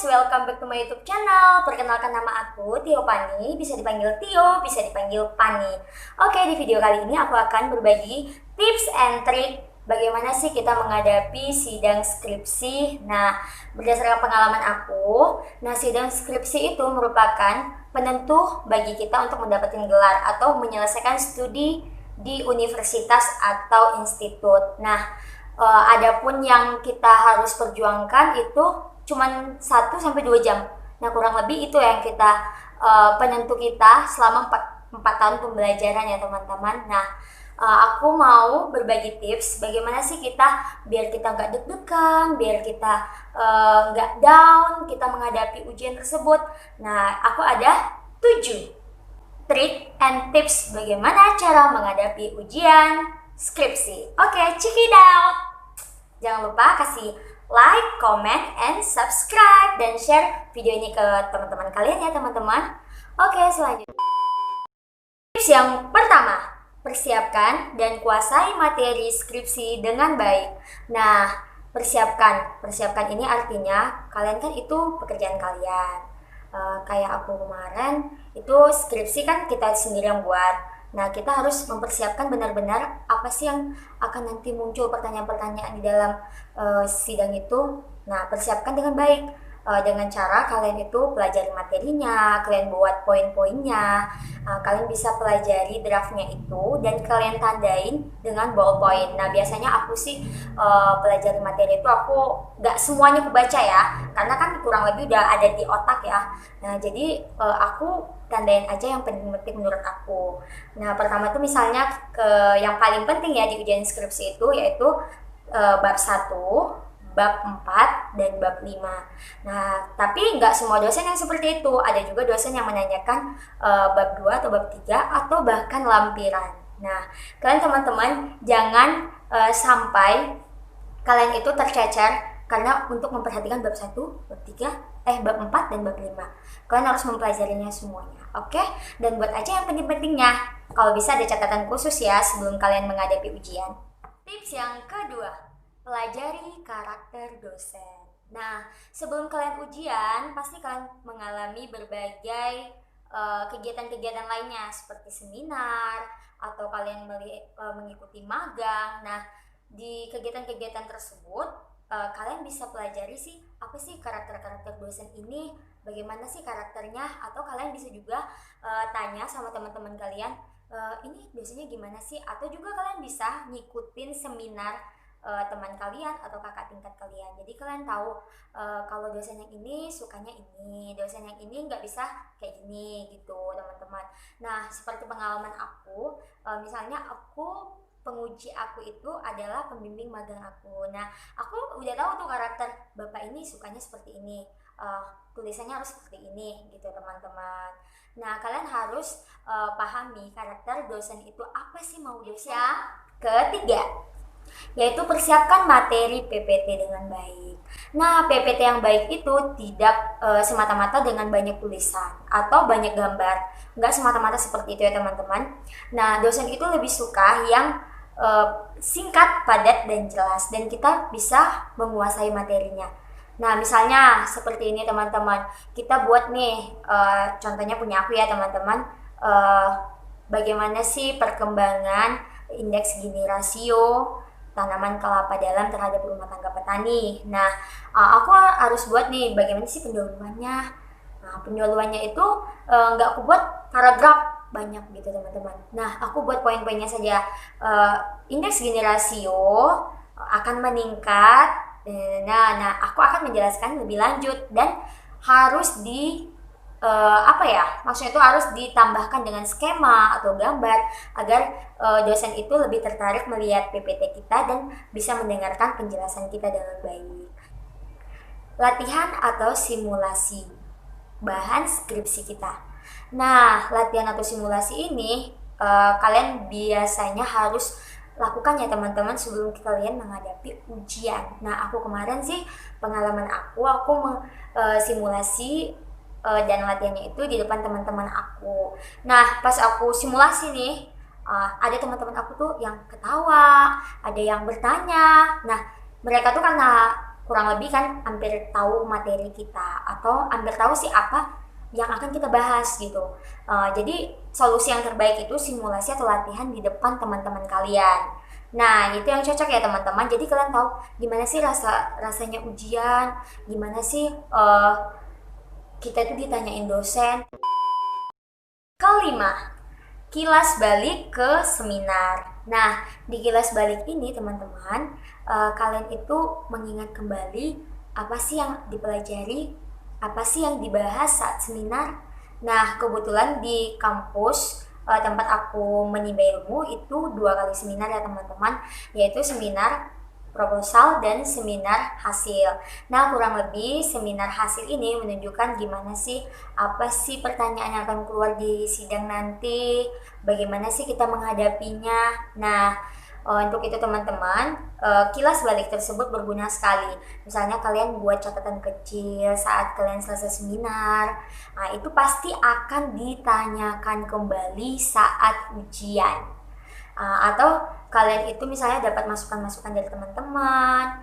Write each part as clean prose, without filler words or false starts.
welcome back to my YouTube channel. Perkenalkan, nama aku Tio Pani, bisa dipanggil Tio, bisa dipanggil Pani. Oke, di video kali ini aku akan berbagi tips and trick bagaimana sih kita menghadapi sidang skripsi. Nah, berdasarkan pengalaman aku, sidang skripsi itu merupakan penentu bagi kita untuk mendapatkan gelar atau menyelesaikan studi di universitas atau institut. Adapun yang kita harus perjuangkan itu cuman 1-2 jam. Nah, kurang lebih itu yang kita penentu kita selama 4 tahun pembelajaran ya teman-teman. Aku mau berbagi tips bagaimana sih kita biar kita nggak deg-degan, biar kita nggak down kita menghadapi ujian tersebut. Nah, aku ada 7 trik and tips bagaimana cara menghadapi ujian skripsi. Oke, check it out. Jangan lupa kasih like, comment, and subscribe, dan share video ini ke teman-teman kalian ya teman-teman. Oke, selanjutnya tips yang pertama, persiapkan dan kuasai materi skripsi dengan baik. Nah, persiapkan ini artinya kalian kan itu pekerjaan kalian. Kayak aku kemarin itu skripsi kan kita sendiri yang buat. Nah, kita harus mempersiapkan benar-benar apa sih yang akan nanti muncul pertanyaan-pertanyaan di dalam sidang itu. Nah, persiapkan dengan baik dengan cara kalian itu pelajari materinya, kalian buat poin-poinnya, kalian bisa pelajari draftnya itu dan kalian tandain dengan ballpoint. Nah, biasanya aku sih pelajari materi itu aku nggak semuanya kebaca ya, karena kan kurang lebih udah ada di otak ya. Nah, jadi aku tandain aja yang penting menurut aku. Nah, pertama tuh misalnya yang paling penting ya di ujian skripsi itu yaitu bab 1, bab 4, dan bab 5. Nah, tapi nggak semua dosen yang seperti itu. Ada juga dosen yang menanyakan bab 2 atau bab 3 atau bahkan lampiran. Nah, kalian teman-teman jangan sampai kalian itu tercecer karena untuk memperhatikan bab 1, bab 3, bab 4, dan bab 5. Kalian harus mempelajarinya semuanya, oke? Dan buat aja yang penting-pentingnya. Kalau bisa ada catatan khusus ya sebelum kalian menghadapi ujian. Tips yang kedua, pelajari karakter dosen. Nah, sebelum kalian ujian, pasti kalian mengalami berbagai kegiatan-kegiatan lainnya seperti seminar atau kalian mengikuti magang. Nah, di kegiatan-kegiatan tersebut kalian bisa pelajari sih apa sih karakter-karakter dosen ini, bagaimana sih karakternya, atau kalian bisa juga tanya sama teman-teman kalian, ini dosennya gimana sih, atau juga kalian bisa ngikutin seminar teman kalian atau kakak tingkat kalian. Jadi kalian tahu kalau dosen yang ini sukanya ini, dosen yang ini nggak bisa kayak gini gitu teman-teman. Nah, seperti pengalaman aku, misalnya penguji aku itu adalah pembimbing magang aku. Nah, aku udah tahu tuh karakter bapak ini sukanya seperti ini, tulisannya harus seperti ini gitu teman-teman. Nah, kalian harus pahami karakter dosen itu apa sih mau dosen. Ketiga, yaitu persiapkan materi PPT dengan baik. Nah, PPT yang baik itu tidak semata-mata dengan banyak tulisan atau banyak gambar. Nggak semata-mata seperti itu ya teman-teman. Nah, dosen itu lebih suka yang singkat, padat, dan jelas, dan kita bisa menguasai materinya. Nah, misalnya seperti ini teman-teman, kita buat nih contohnya punya aku ya teman-teman, bagaimana sih perkembangan indeks Gini rasio tanaman kelapa dalam terhadap rumah tangga petani. Nah, aku harus buat nih bagaimana sih pendahuluannya. Nah, pendahuluannya itu nggak aku buat paragraf banyak gitu teman-teman. Nah, aku buat poin-poinnya saja. Indeks Gini rasio akan meningkat. Nah, aku akan menjelaskan lebih lanjut dan harus maksudnya itu harus ditambahkan dengan skema atau gambar agar dosen itu lebih tertarik melihat PPT kita dan bisa mendengarkan penjelasan kita dengan baik. Latihan atau simulasi bahan skripsi kita. Nah, latihan atau simulasi ini kalian biasanya harus lakukan ya teman-teman sebelum kalian menghadapi ujian. Nah, aku kemarin sih pengalaman aku simulasi dan latihannya itu di depan teman-teman aku. Nah, pas aku simulasi nih, ada teman-teman aku tuh yang ketawa, ada yang bertanya. Nah, mereka tuh karena kurang lebih kan hampir tahu materi kita atau hampir tahu sih apa yang akan kita bahas gitu. Jadi solusi yang terbaik itu simulasi atau latihan di depan teman-teman kalian. Nah, itu yang cocok ya teman-teman. Jadi kalian tahu gimana sih rasanya ujian, gimana sih kita itu ditanyain dosen. Kelima, kilas balik ke seminar. Nah, di kilas balik ini teman-teman, kalian itu mengingat kembali apa sih yang dipelajari, apa sih yang dibahas saat seminar. Nah, kebetulan di kampus tempat aku menimba ilmu itu 2 kali seminar ya teman-teman, yaitu seminar proposal dan seminar hasil. Nah, kurang lebih seminar hasil ini menunjukkan gimana sih, apa sih pertanyaan yang akan keluar di sidang nanti, bagaimana sih kita menghadapinya. Nah, untuk itu teman-teman, kilas balik tersebut berguna sekali. Misalnya kalian buat catatan kecil saat kalian selesai seminar. Nah, itu pasti akan ditanyakan kembali saat ujian. Atau kalian itu misalnya dapat masukan-masukan dari teman-teman,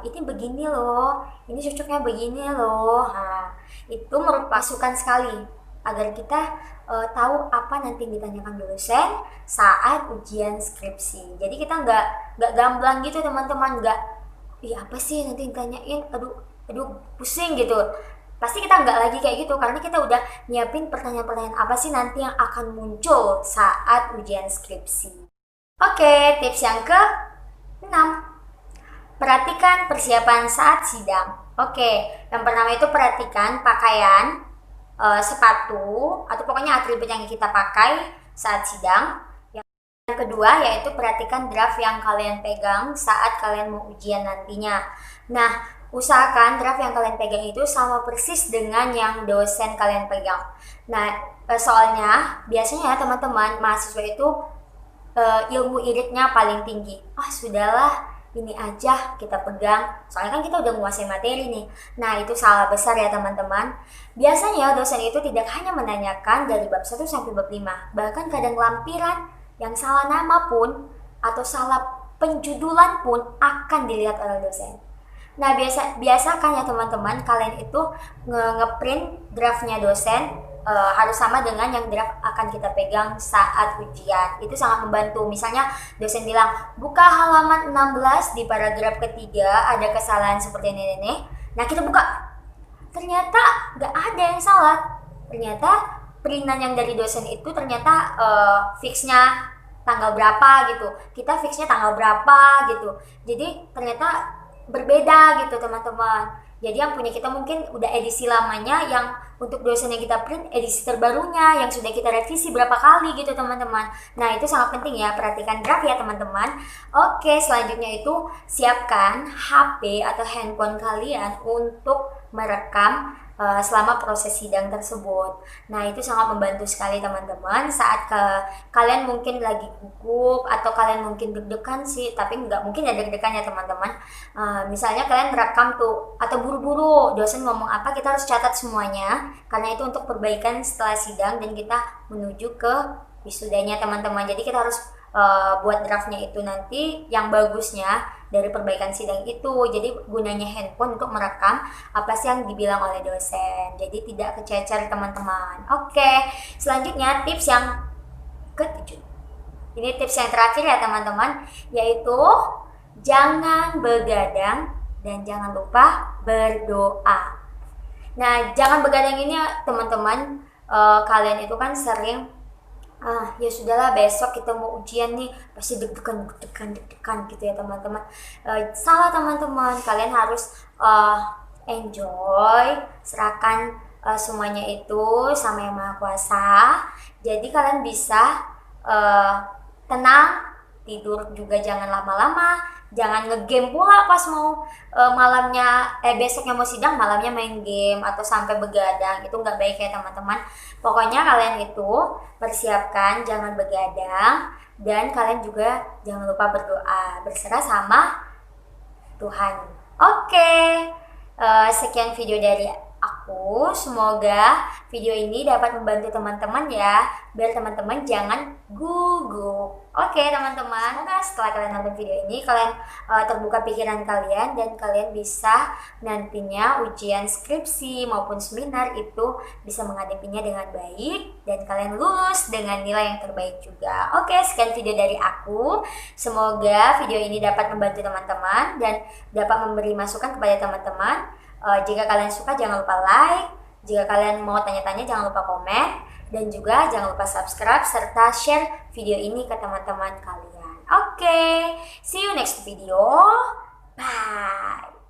ini begini loh, ini cocoknya begini loh. Nah, itu merupakan masukan sekali agar kita tahu apa nanti yang ditanyakan dosen saat ujian skripsi. Jadi kita nggak gamblang gitu teman-teman, nggak apa sih nanti ditanyain, aduh pusing gitu. Pasti kita nggak lagi kayak gitu karena kita udah nyiapin pertanyaan-pertanyaan apa sih nanti yang akan muncul saat ujian skripsi. Oke, tips yang ke-6, perhatikan persiapan saat sidang. Oke, yang pertama itu perhatikan pakaian, sepatu, atau pokoknya atribut yang kita pakai saat sidang. Yang kedua yaitu perhatikan draft yang kalian pegang saat kalian mau ujian nantinya. Nah, usahakan draft yang kalian pegang itu sama persis dengan yang dosen kalian pegang. Nah, soalnya biasanya ya teman-teman, mahasiswa itu ilmu iritnya paling tinggi. Sudahlah, ini aja kita pegang, soalnya kan kita udah menguasai materi nih. Nah, itu salah besar ya teman-teman. Biasanya dosen itu tidak hanya menanyakan dari bab 1 sampai bab 5, bahkan kadang lampiran yang salah nama pun atau salah penjudulan pun akan dilihat oleh dosen. Nah, biasakan ya teman-teman, kalian itu ngeprint draftnya dosen harus sama dengan yang draft akan kita pegang saat ujian. Itu sangat membantu. Misalnya dosen bilang, buka halaman 16 di paragraf ketiga ada kesalahan seperti ini. Nah, kita buka, ternyata nggak ada yang salah. Ternyata printan yang dari dosen itu ternyata fixnya tanggal berapa gitu, kita fixnya tanggal berapa gitu. Jadi ternyata berbeda gitu teman-teman. Jadi yang punya kita mungkin udah edisi lamanya, yang untuk dosen yang kita print edisi terbarunya yang sudah kita revisi berapa kali gitu teman-teman. Nah, itu sangat penting ya, perhatikan draft ya teman-teman. Oke, selanjutnya itu siapkan HP atau handphone kalian untuk merekam selama proses sidang tersebut. Nah, itu sangat membantu sekali teman-teman saat kalian mungkin lagi gugup atau kalian mungkin deg-degan sih, tapi nggak mungkin ya deg-degan ya teman-teman. Misalnya kalian merekam tuh atau buru-buru dosen ngomong apa, kita harus catat semuanya karena itu untuk perbaikan setelah sidang dan kita menuju ke wisudanya teman-teman. Jadi kita harus buat draftnya itu nanti yang bagusnya dari perbaikan sidang itu. Jadi gunanya handphone untuk merekam apa sih yang dibilang oleh dosen, jadi tidak kececer teman-teman. Oke, selanjutnya tips yang ke-7, ini tips yang terakhir ya teman-teman, yaitu jangan begadang dan jangan lupa berdoa. Nah, jangan begadang ini ya teman-teman, kalian itu kan sering ya sudahlah besok kita mau ujian nih, pasti deg-degan gitu ya teman-teman. Salah teman-teman, kalian harus enjoy, serahkan semuanya itu sama Yang Maha Kuasa. Jadi kalian bisa tenang, tidur juga jangan lama-lama, jangan ngegame pula pas mau besoknya mau sidang malamnya main game atau sampai begadang. Itu nggak baik ya teman-teman. Pokoknya kalian itu persiapkan jangan begadang, dan kalian juga jangan lupa berdoa, berserah sama Tuhan. Oke, sekian video dari aku. aku. Semoga video ini dapat membantu teman-teman ya, biar teman-teman jangan gugup. Oke teman-teman, semoga setelah kalian nonton video ini kalian terbuka pikiran kalian dan kalian bisa nantinya ujian skripsi maupun seminar itu bisa menghadapinya dengan baik dan kalian lulus dengan nilai yang terbaik juga. Oke, sekian video dari aku. Semoga video ini dapat membantu teman-teman dan dapat memberi masukan kepada teman-teman. Jika kalian suka jangan lupa like, jika kalian mau tanya-tanya jangan lupa komen, dan juga jangan lupa subscribe serta share video ini ke teman-teman kalian. Oke, see you next video. Bye.